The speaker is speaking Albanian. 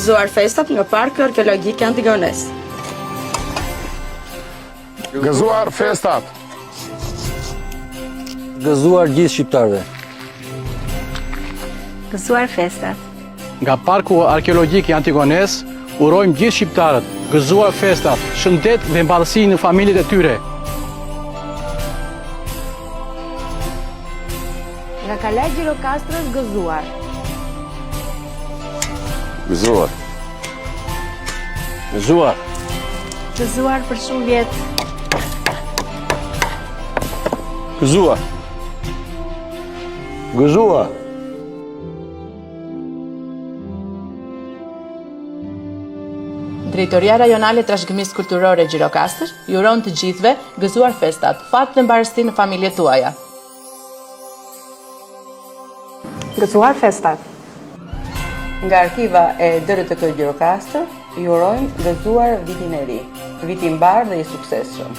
Gëzuar festat nga Parku Arkeologjik Antigones. Gëzuar festat. Gëzuar gjithë shqiptarëve. Gëzuar festat. Nga Parku Arkeologjik i Antigones, urojmë gjithë shqiptarët, gëzuar festat, shëndet dhe mbarësi në familjet e tyre. Nga Kalaj Gjirokastrës, gëzuar. Gëzuar. Gëzuar. Gëzuar për shumë vjetë. Gëzuar. Gëzuar. Drejtoria Rajonale e Trashëgimisë Kulturore Gjirokastër ju uron të gjithëve gëzuar festat, fat dhe mbarësi në familjet tuaja. Gëzuar festat. Nga arkiva e DRTK Gjirokastër ju urojmë gëzuar vitin e ri, vit i mbar dhe i suksesshëm.